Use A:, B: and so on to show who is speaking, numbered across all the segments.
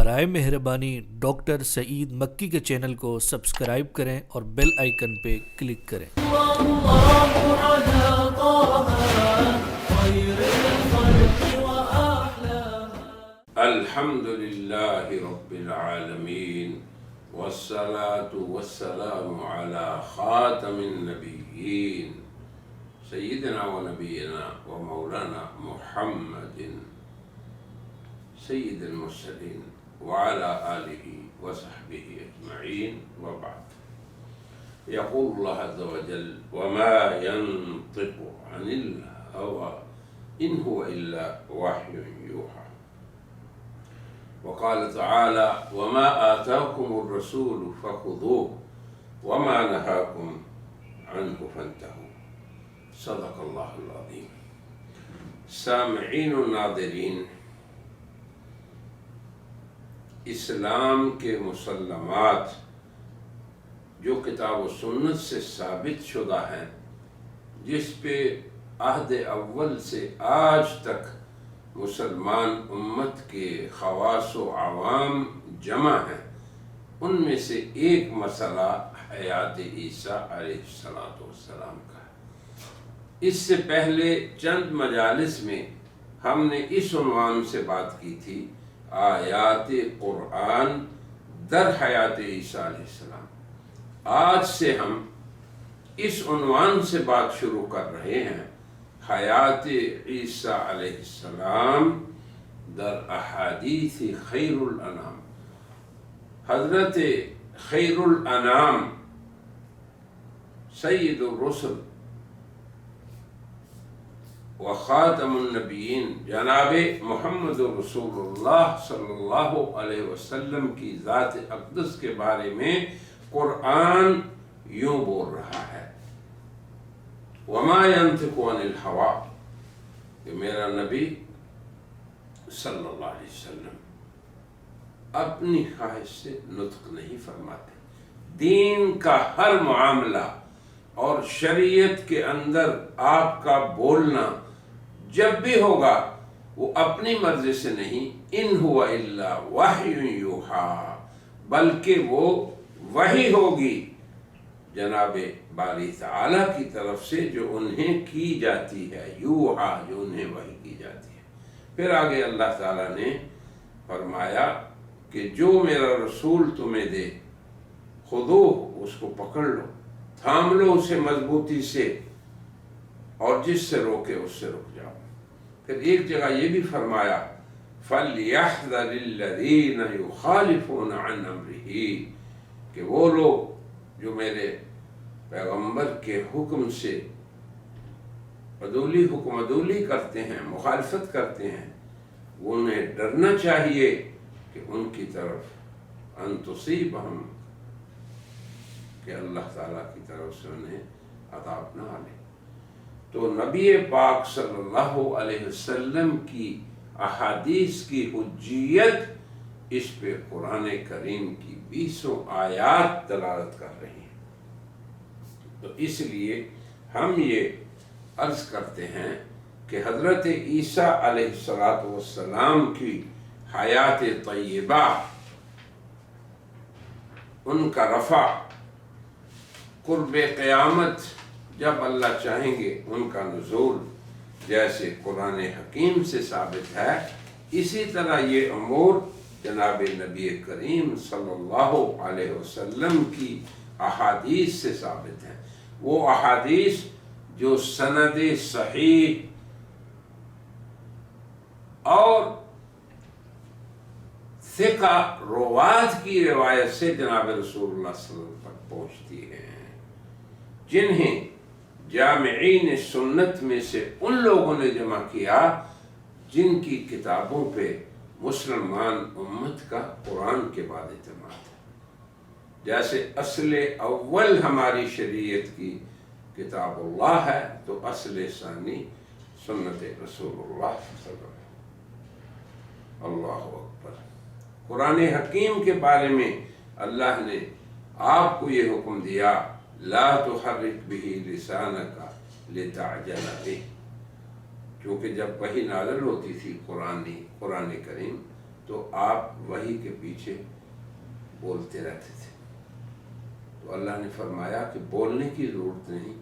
A: برائے مہربانی ڈاکٹر سعید مکی کے چینل کو سبسکرائب کریں اور بیل آئیکن پہ کلک کریں۔
B: الحمد للہ رب العالمین والصلاة والسلام على خاتم النبیین سیدنا و نبینا و مولانا محمد سید المرسلین وعلى آلہ وصحبہ اجمعین وبعد۔ یقول اللہ عز وجل وما ينطق عن الهوى ان هو الا وحی یوحى، وقال تعالى وما آتاكم الرسول فخذوه وما نهاكم عنه فانتهوا، صدق اللہ العظیم۔ سامعین و ناظرین، اسلام کے مسلمات جو کتاب و سنت سے ثابت شدہ ہیں، جس پہ عہد اول سے آج تک مسلمان امت کے خواص و عوام جمع ہیں، ان میں سے ایک مسئلہ حیات عیسیٰ علیہ السلام کا ہے۔ اس سے پہلے چند مجالس میں ہم نے اس عنوان سے بات کی تھی، آیات قرآن در حیات عیسیٰ علیہ السلام۔ آج سے ہم اس عنوان سے بات شروع کر رہے ہیں، حیات عیسیٰ علیہ السلام در احادیث خیر الانام۔ حضرت خیر الانام سید الرسل و خاتم النبیین جناب محمد رسول اللہ صلی اللہ علیہ وسلم کی ذات اقدس کے بارے میں قرآن یوں بول رہا ہے، وما ينطق عن الهوى، کہ میرا نبی صلی اللہ علیہ وسلم اپنی خواہش سے نطق نہیں فرماتے۔ دین کا ہر معاملہ اور شریعت کے اندر آپ کا بولنا جب بھی ہوگا وہ اپنی مرضی سے نہیں، ان هو الا وحی یوحیٰ، بلکہ وہ وحی ہوگی جناب باری تعالیٰ کی طرف سے جو انہیں کی جاتی ہے، یوحیٰ جو انہیں وحی کی جاتی ہے۔ پھر آگے اللہ تعالیٰ نے فرمایا کہ جو میرا رسول تمہیں دے خذوہ، اس کو پکڑ لو، تھام لو اسے مضبوطی سے، اور جس سے روکے اس سے رک جاؤ۔ پھر ایک جگہ یہ بھی فرمایا فَلْيَحْذَرِ الَّذِينَ يُخَالِفُونَ عَنْ أَمْرِهِ، کہ وہ لوگ جو میرے پیغمبر کے حکم سے حکم عدولی کرتے ہیں، مخالفت کرتے ہیں، انہیں ڈرنا چاہیے کہ ان کی طرف ان تصیبہم، کہ اللہ تعالیٰ کی طرف سے انہیں عذاب نہ آئے۔ تو نبی پاک صلی اللہ علیہ وسلم کی احادیث کی حجیت اس پہ قرآن کریم کی 20 آیات دلالت کر رہی ہیں۔ تو اس لیے ہم یہ عرض کرتے ہیں کہ حضرت عیسیٰ علیہ السلام کی حیات طیبہ، ان کا رفع، قرب قیامت جب اللہ چاہیں گے ان کا نزول، جیسے قرآن حکیم سے ثابت ہے، اسی طرح یہ امور جناب نبی کریم صلی اللہ علیہ وسلم کی احادیث سے ثابت ہیں۔ وہ احادیث جو سند صحیح اور ثقہ روات کی روایت سے جناب رسول اللہ صلی اللہ علیہ وسلم تک پہنچتی ہیں، جنہیں جامعین سنت میں سے ان لوگوں نے جمع کیا جن کی کتابوں پہ مسلمان امت کا قرآن کے بعد اعتماد ہے۔ جیسے اصل اول ہماری شریعت کی کتاب اللہ ہے، تو اصل ثانی سنت رسول اللہ صلی اللہ علیہ وسلم۔ اللہ اکبر۔ قرآن حکیم کے بارے میں اللہ نے آپ کو یہ حکم دیا لا تحرک به لسانک لتعجل به، کیونکہ جب وحی نازل ہوتی تھی قرآن کریم، تو آپ وحی کے پیچھے بولتے رہتے تھے۔ تو اللہ نے فرمایا کہ بولنے کی ضرورت نہیں،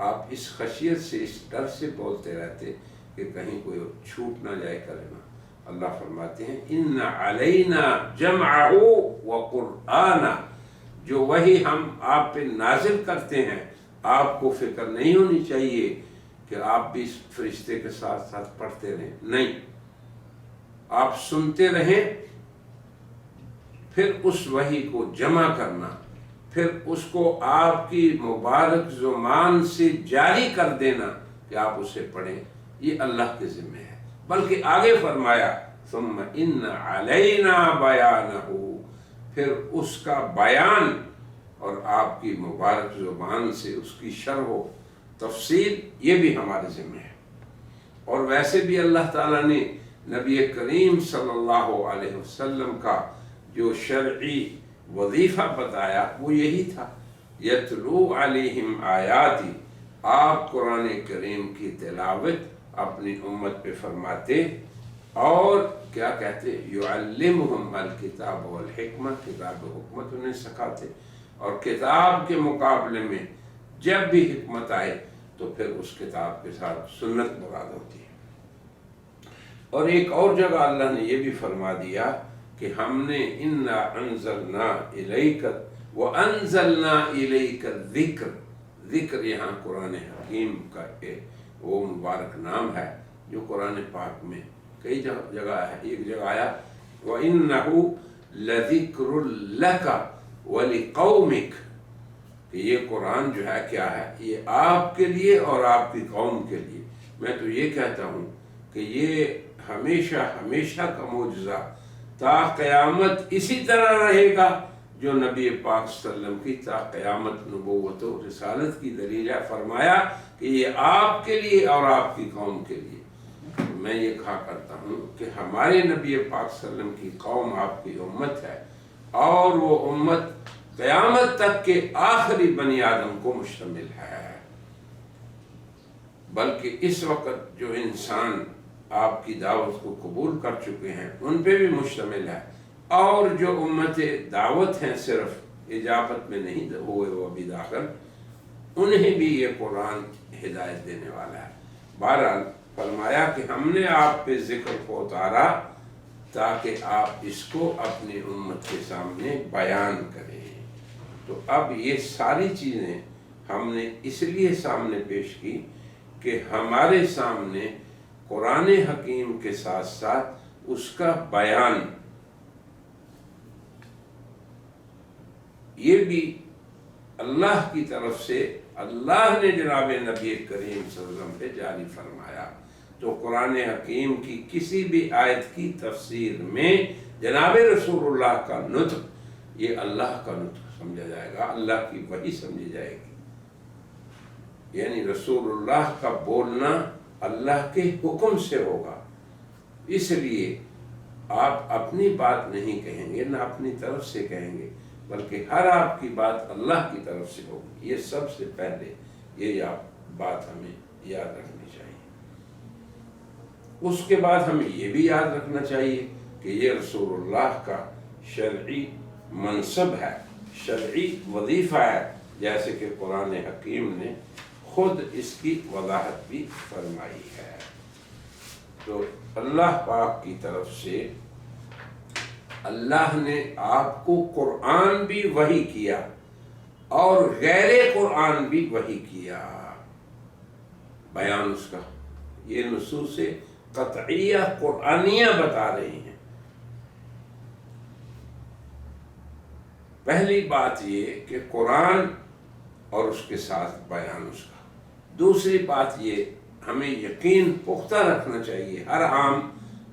B: آپ اس خشیت سے، اس ڈر سے بولتے رہتے کہ کہیں کوئی چھوٹ نہ جائے کلمہ۔ اللہ فرماتے ہیں ان علینا جمعہ وقرآنہ، جو وہی ہم آپ پہ نازل کرتے ہیں، آپ کو فکر نہیں ہونی چاہیے کہ آپ بھی اس فرشتے کے ساتھ ساتھ پڑھتے رہیں، نہیں، آپ سنتے رہیں، پھر اس وحی کو جمع کرنا، پھر اس کو آپ کی مبارک زبان سے جاری کر دینا کہ آپ اسے پڑھیں، یہ اللہ کے ذمہ ہے۔ بلکہ آگے فرمایا ثم ان علینا بیانہ، پھر اس کا بیان اور آپ کی مبارک زبان سے اس کی شرح و تفصیل یہ بھی ہمارے ذمہ ہے۔ اور ویسے بھی اللہ تعالیٰ نے نبی کریم صلی اللہ علیہ وسلم کا جو شرعی وظیفہ بتایا وہ یہی تھا، یتلو علیہم آیاتی، آپ قرآن کریم کی تلاوت اپنی امت پہ فرماتے اور کیا کہتے، یعلمہم الکتاب والحکمہ، کتاب و حکمت انہیں سکھاتے، اور کتاب کے مقابلے میں جب بھی حکمت آئے تو پھر اس کتاب کے ساتھ سنت مراد ہوتی ہے۔ اور ایک اور جگہ اللہ نے یہ بھی فرما دیا کہ ہم نے انا انزلنا الیک وانزلنا الیک الذکر، ذکر یہاں قرآن حکیم کا وہ مبارک نام ہے جو قرآن پاک میں کئی جگہ ہے۔ ایک جگہ آیا وَإِنَّهُ لَذِكْرٌ لَكَ وَلِقَوْمِكَ، کہ یہ قرآن جو ہے کیا ہے، یہ آپ کے لیے اور آپ کی قوم کے لیے۔ میں تو یہ کہتا ہوں کہ یہ ہمیشہ ہمیشہ کا معجزہ تا قیامت اسی طرح رہے گا جو نبی پاک صلی اللہ علیہ وسلم کی تا قیامت نبوت و رسالت کی دلیل ہے۔ فرمایا کہ یہ آپ کے لیے اور آپ کی قوم کے لیے۔ میں یہ کہا کرتا ہوں کہ ہمارے نبی پاک صلی اللہ علیہ وسلم کی قوم آپ کی امت ہے، اور وہ امت قیامت تک کے آخری بنی آدم کو مشتمل ہے۔ بلکہ اس وقت جو انسان آپ کی دعوت کو قبول کر چکے ہیں ان پہ بھی مشتمل ہے، اور جو امت دعوت ہیں صرف اجابت میں نہیں ہوئے وہ ابھی داخل، انہیں بھی یہ قرآن ہدایت دینے والا ہے۔ بہرحال فرمایا کہ ہم نے آپ پہ ذکر کو اتارا تاکہ آپ اس کو اپنی امت کے سامنے بیان کریں۔ تو اب یہ ساری چیزیں ہم نے اس لیے سامنے پیش کی کہ ہمارے سامنے قرآن حکیم کے ساتھ ساتھ اس کا بیان یہ بھی اللہ کی طرف سے اللہ نے جناب نبی کریم صلی اللہ علیہ وسلم پہ جاری فرمایا۔ تو قرآن حکیم کی کسی بھی آیت کی تفسیر میں جناب رسول اللہ کا نطق یہ اللہ کا نطق سمجھا جائے گا، اللہ کی وحی سمجھی جائے گی، یعنی رسول اللہ کا بولنا اللہ کے حکم سے ہوگا۔ اس لیے آپ اپنی بات نہیں کہیں گے، نہ اپنی طرف سے کہیں گے، بلکہ ہر آپ کی بات اللہ کی طرف سے ہوگی۔ یہ سب سے پہلے یہ بات ہمیں یاد رکھنی چاہیے۔ اس کے بعد ہمیں یہ بھی یاد رکھنا چاہیے کہ یہ رسول اللہ کا شرعی منصب ہے، شرعی وظیفہ ہے، جیسے کہ قرآن حکیم نے خود اس کی وضاحت بھی فرمائی ہے۔ تو اللہ پاک کی طرف سے اللہ نے آپ کو قرآن بھی وحی کیا اور غیر قرآن بھی وحی کیا، بیان اس کا۔ یہ نصوص قطعیہ قرآنیہ بتا رہی ہیں۔ پہلی بات یہ کہ قرآن اور اس کے ساتھ بیان اس کا۔ دوسری بات یہ ہمیں یقین پختہ رکھنا چاہیے ہر عام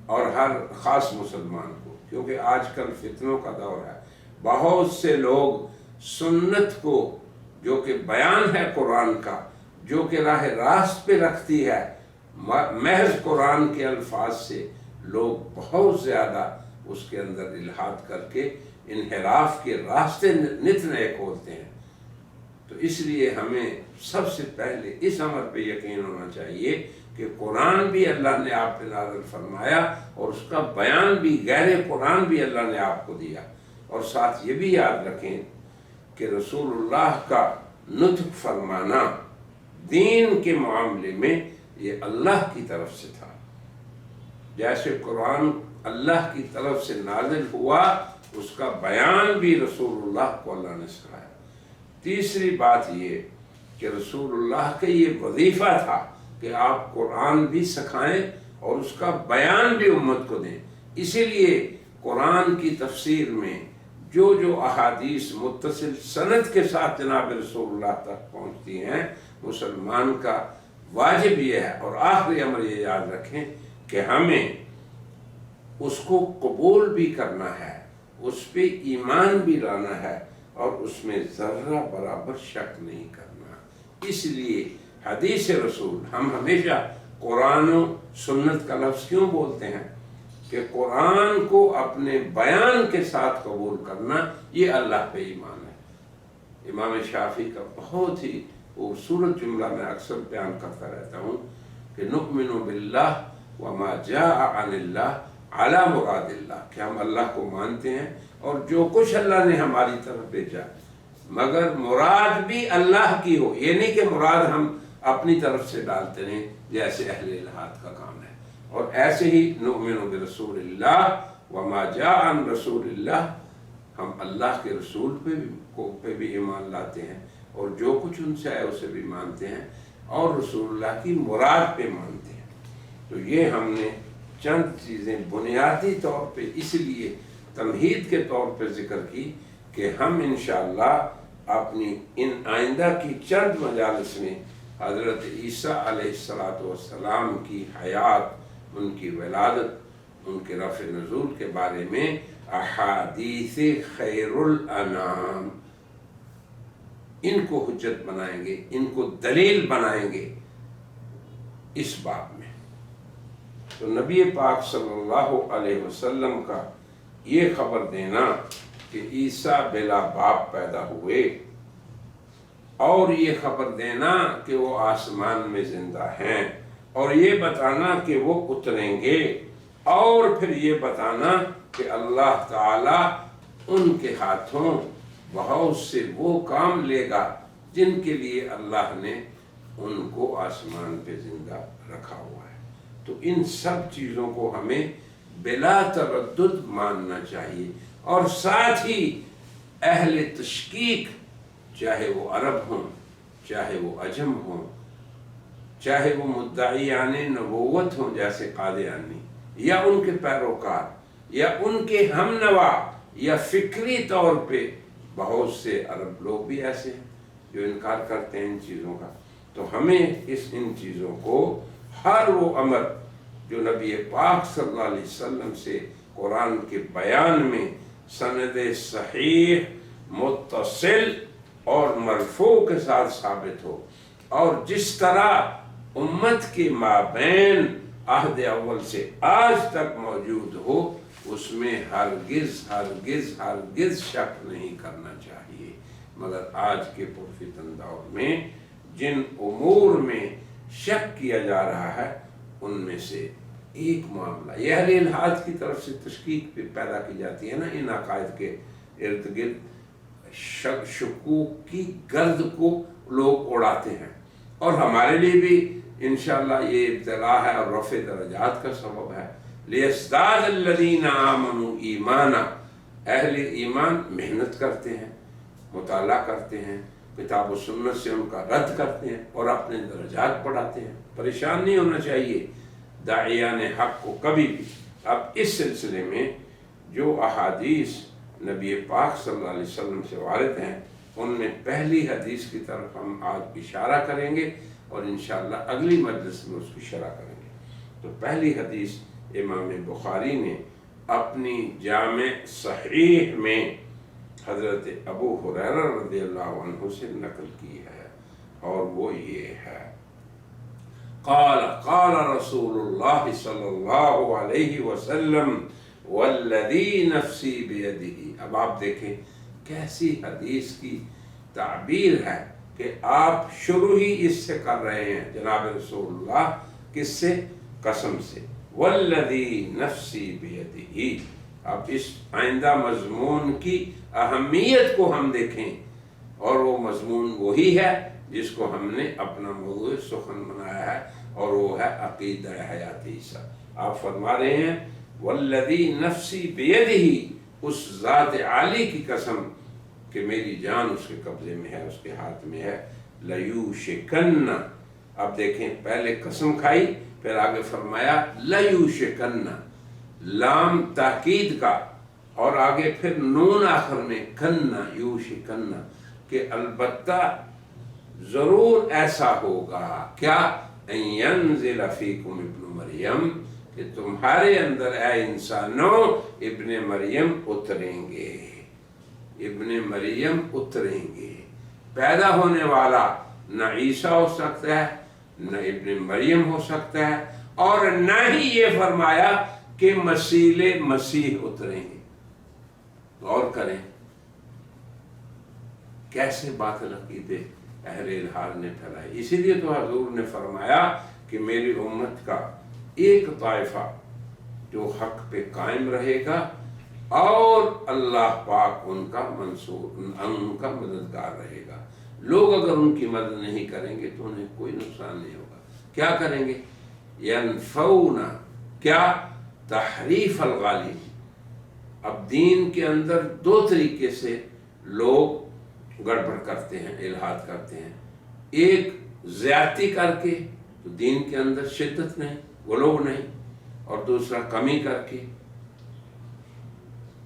B: اور ہر خاص مسلمان کو، کیونکہ آج کل فتنوں کا دور ہے۔ بہت سے لوگ سنت کو جو کہ بیان ہے قرآن کا، جو کہ راہ راست پہ رکھتی ہے، محض قرآن کے الفاظ سے لوگ بہت زیادہ اس کے اندر الحاد کر کے انحراف کے راستے نت نئے کھولتے ہیں۔ تو اس لیے ہمیں سب سے پہلے اس امر پہ یقین ہونا چاہیے کہ قرآن بھی اللہ نے آپ پہ نازل فرمایا اور اس کا بیان بھی، غیر قرآن بھی اللہ نے آپ کو دیا۔ اور ساتھ یہ بھی یاد رکھیں کہ رسول اللہ کا نطق فرمانا دین کے معاملے میں یہ اللہ کی طرف سے تھا۔ جیسے قرآن اللہ کی طرف سے نازل ہوا، اس کا بیان بھی رسول اللہ کو اللہ نے سکھایا۔ تیسری بات یہ کہ رسول اللہ کا یہ وظیفہ تھا کہ آپ قرآن بھی سکھائیں اور اس کا بیان بھی امت کو دیں۔ اسی لیے قرآن کی تفسیر میں جو جو احادیث متصل سند کے ساتھ جناب رسول اللہ تک پہنچتی ہیں، مسلمان کا واجب یہ ہے، اور آخری امر یہ یاد رکھیں کہ ہمیں اس کو قبول بھی کرنا ہے، اس پہ ایمان بھی لانا ہے، اور اس میں ذرہ برابر شک نہیں کرنا۔ اس لیے حدیث رسول، ہم ہمیشہ قرآن و سنت کا لفظ کیوں بولتے ہیں کہ قرآن کو اپنے بیان کے ساتھ قبول کرنا، یہ اللہ پہ ایمان ہے۔ امام شافعی کا بہت ہی خوبصورت جملہ میں اکثر بیان کرتا رہتا ہوں کہ نؤمن باللہ وما جاء عن اللہ علی مراد اللہ، کہ ہم اللہ کو مانتے ہیں اور جو کچھ اللہ نے ہماری طرف بھیجا، مگر مراد بھی اللہ کی ہو، یہ نہیں کہ مراد ہم اپنی طرف سے ڈالتے رہیں جیسے اہل الہات کا کام ہے۔ اور ایسے ہی نؤمن برسول اللہ وما جاء عن رسول اللہ، ہم اللہ کے رسول پہ بھی ایمان لاتے ہیں اور جو کچھ ان سے آئے اسے بھی مانتے ہیں، اور رسول اللہ کی مراد پہ مانتے ہیں۔ تو یہ ہم نے چند چیزیں بنیادی طور پہ اس لیے تمہید کے طور پہ ذکر کی کہ ہم انشاءاللہ اپنی ان آئندہ کی چند مجالس میں حضرت عیسیٰ علیہ السلام کی حیات، ان کی ولادت، ان کے رفع نزول کے بارے میں احادیث خیر الانام، ان کو حجت بنائیں گے، ان کو دلیل بنائیں گے اس باب میں۔ تو نبی پاک صلی اللہ علیہ وسلم کا یہ خبر دینا کہ عیسیٰ بلا باپ پیدا ہوئے، اور یہ خبر دینا کہ وہ آسمان میں زندہ ہیں، اور یہ بتانا کہ وہ اتریں گے، اور پھر یہ بتانا کہ اللہ تعالی ان کے ہاتھوں بہت سے وہ کام لے گا جن کے لیے اللہ نے ان کو آسمان پہ زندہ رکھا ہوا ہے۔ تو ان سب چیزوں کو ہمیں بلا تردد ماننا چاہیے، اور ساتھ ہی اہل تشکیک، چاہے وہ عرب ہوں، چاہے وہ عجم ہوں، چاہے وہ مدعیان نبوت ہوں جیسے قادیانی، یا ان کے پیروکار، یا ان کے ہم نوا، یا فکری طور پہ بہت سے عرب لوگ بھی ایسے ہیں جو انکار کرتے ہیں ان چیزوں کا۔ تو ہمیں ان چیزوں کو، ہر وہ امر جو نبی پاک صلی اللہ علیہ وسلم سے قرآن کے بیان میں سند صحیح، متصل اور مرفوع کے ساتھ ثابت ہو، اور جس طرح امت کے مابین عہد اول سے آج تک موجود ہو، اس میں ہرگز ہرگز ہرگز شک نہیں کرنا چاہیے۔ مگر آج کے پرفتن دور میں جن امور میں شک کیا جا رہا ہے، ان میں سے ایک معاملہ یہ اہل الحاد کی طرف سے تشکیک پیدا کی جاتی ہے نا، ان عقائد کے ارد گرد شکوک کی گرد کو لوگ اڑاتے ہیں، اور ہمارے لیے بھی انشاءاللہ یہ ابتلا ہے اور رفع درجات کا سبب ہے۔ لِيَزْدَادَ الَّذِينَ آمَنُوا ایمانا، اہل ایمان محنت کرتے ہیں، مطالعہ کرتے ہیں، کتاب و سنت سے ان کا رد کرتے ہیں اور اپنے درجات بڑھاتے ہیں۔ پریشان نہیں ہونا چاہیے داعیان حق کو کبھی بھی۔ اب اس سلسلے میں جو احادیث نبی پاک صلی اللہ علیہ وسلم سے وارد ہیں، ان میں پہلی حدیث کی طرف ہم آج اشارہ کریں گے، اور انشاءاللہ اگلی مجلس میں اس کی شرح کریں گے۔ تو پہلی حدیث امام بخاری نے اپنی جامع صحیح میں حضرت ابو ہریرہ رضی اللہ عنہ سے نقل کی ہے، اور وہ یہ ہے، قال قال رسول اللہ صلی اللہ علیہ وسلم والذی نفسی بیدہ۔ اب آپ دیکھیں کیسی حدیث کی تعبیر ہے کہ آپ شروع ہی اس سے کر رہے ہیں، جناب رسول اللہ کس سے؟ قسم سے. والذی نفسی بیدہ. اب اس آئندہ مضمون کی اہمیت کو ہم دیکھیں، اور وہ مضمون وہی ہے جس کو ہم نے اپنا موضوع سخن بنایا ہے، اور وہ ہے عقیدہ حیات عیسیٰ. آپ فرما رہے ہیں والذی نفسی بیدہ، اس ذات عالی کی قسم کہ میری جان اس کے قبضے میں ہے، اس کے ہاتھ میں ہے. لیوشکن. اب دیکھیں، پہلے قسم کھائی، پھر آگے فرمایا لیوشکن، لام تاکید کا، اور آگے پھر نون آخر میں، کننا یوشکن، کہ البتہ ضرور ایسا ہوگا. کیا؟ ان ینزل فیکم ابن مریم، کہ تمہارے اندر اے انسانوں ابن مریم اتریں گے. ابن مریم اتریں گے. پیدا ہونے والا نہ عیسیٰ ہو سکتا ہے، نہ ابن مریم ہو سکتا ہے، اور نہ ہی یہ فرمایا کہ مسیح اتریں گے. غور کریں کیسے باطل عقیدے اہل الحال نے پھیلائی. اسی لیے تو حضور نے فرمایا کہ میری امت کا ایک طائفہ جو حق پہ قائم رہے گا، اور اللہ پاک ان کا منصور، ان کا مددگار رہے گا. لوگ اگر ان کی مدد نہیں کریں گے تو انہیں کوئی نقصان نہیں ہوگا. کیا کریں گے؟ ینفون، کیا؟ تحریف الغالین. اب دین کے اندر دو طریقے سے لوگ گڑبڑ کرتے ہیں، الحاد کرتے ہیں. ایک زیادتی کر کے، تو دین کے اندر شدت نہیں، غلو نہیں، اور دوسرا کمی کر کے.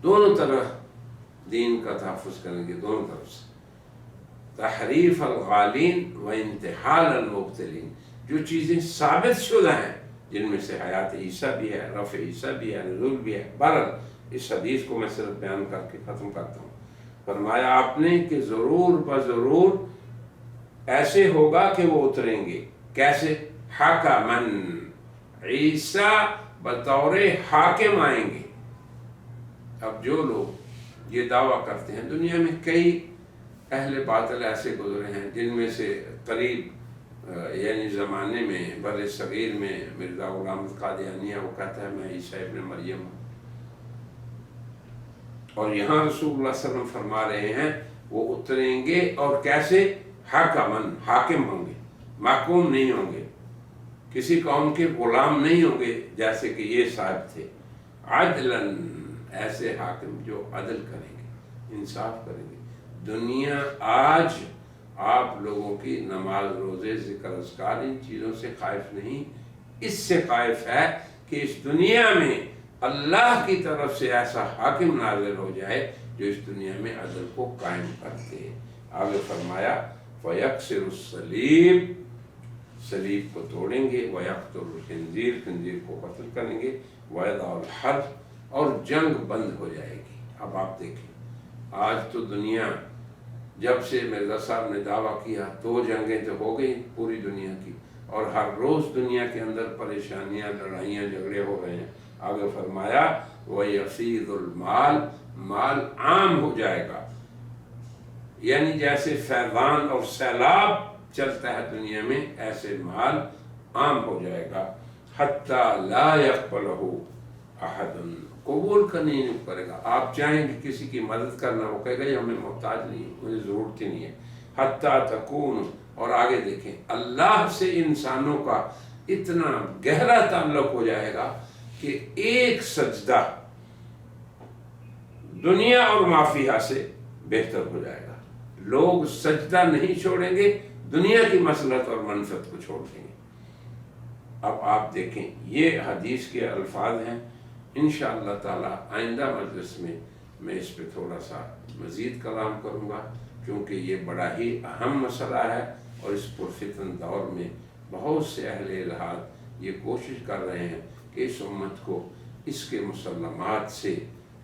B: دونوں طرح دین کا تحفظ کریں گے، دونوں طرف سے. تحریف الغالین و انتحال المبتلین، جو چیزیں ثابت شدہ ہیں، جن میں سے حیات عیسیٰ بھی ہے، رفع عیسیٰ بھی ہے، نزول بھی ہے. بہرحال اس حدیث کو میں صرف بیان کر کے ختم کرتا ہوں. فرمایا آپ نے کہ ضرور بضرور ایسے ہوگا کہ وہ اتریں گے. کیسے؟ حکمن، عیسیٰ بطور حاکم آئیں گے. اب جو لوگ یہ دعویٰ کرتے ہیں، دنیا میں کئی اہل باطل ایسے گزرے ہیں، جن میں سے قریب یعنی زمانے میں بر صغیر میں مرزا غلام احمد قادیانی ہے، وہ کہتا ہے میں عیسیٰ ابن مریم ہوں. اور یہاں رسول اللہ صلی اللہ علیہ وسلم فرما رہے ہیں وہ اتریں گے، اور کیسے؟ حکمن، حاکم ہوں گے، محکوم نہیں ہوں گے، کسی قوم کے غلام نہیں ہوں گے جیسے کہ یہ صاحب تھے. عدلاً، ایسے حاکم جو عدل کریں گے، انصاف کریں گے. دنیا آج آپ لوگوں کی نماز، روزے، ذکر اذکار، ان چیزوں سے خائف نہیں، اس سے خائف ہے کہ اس دنیا میں اللہ کی طرف سے ایسا حاکم نازل ہو جائے جو اس دنیا میں عدل کو قائم کرتے. آگے فرمایا فَيَكْسِرُ الصَّلِيبَ، صلیب کو توڑیں گے، وَيَقْتُلُ الْخِنْزِيرَ، خنزیر کو قتل کریں گے، وَيَضَعُ الْحَرْبَ، اور جنگ بند ہو جائے گی. اب آپ دیکھیں آج تو دنیا، جب سے مرزا صاحب نے دعویٰ کیا 2 جنگیں تو ہو گئی پوری دنیا کی، اور ہر روز دنیا کے اندر پریشانیاں، لڑائیاں، جھگڑے ہو رہے ہیں. آگے فرمایا وَيَفِيضُ الْمَالِ، مال عام ہو جائے گا. یعنی جیسے فیضان اور سیلاب چلتا ہے دنیا میں، ایسے مال عام ہو جائے گا. حَتَّى لَا يَقْبَلَهُ أَحَدٌ، قبول کرنے نہیں کرے گا. آپ چاہیں کہ کسی کی مدد کرنا، وہ کہے گا یہ ہمیں محتاج نہیں، مجھے ضرورت ہی نہیں ہے. حتیٰ تکون، اور آگے دیکھیں اللہ سے انسانوں کا اتنا گہرا تعلق ہو جائے گا کہ ایک سجدہ دنیا اور مافیہ سے بہتر ہو جائے گا. لوگ سجدہ نہیں چھوڑیں گے، دنیا کی مصلحت اور منفعت کو چھوڑ دیں گے. اب آپ دیکھیں یہ حدیث کے الفاظ ہیں. انشاءاللہ تعالی آئندہ مجلس میں اس پہ تھوڑا سا مزید کلام کروں گا، کیونکہ یہ بڑا ہی اہم مسئلہ ہے، اور اس پرفتن دور میں بہت سے اہل الحاد یہ کوشش کر رہے ہیں کہ اس امت کو اس کے مسلمات سے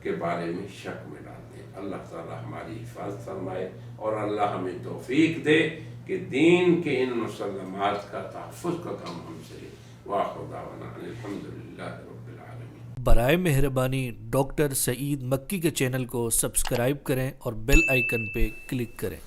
B: کے بارے میں شک میں ڈال دیں. اللہ تعالی ہماری حفاظت فرمائے، اور اللہ ہمیں توفیق دے کہ دین کے ان مسلمات کا تحفظ کا کام ہم سے ہے. وآخر دعوانا ان الحمدللہ رب العالمین.
A: برائے مہربانی ڈاکٹر سعید مکی کے چینل کو سبسکرائب کریں اور بیل آئیکن پہ کلک کریں.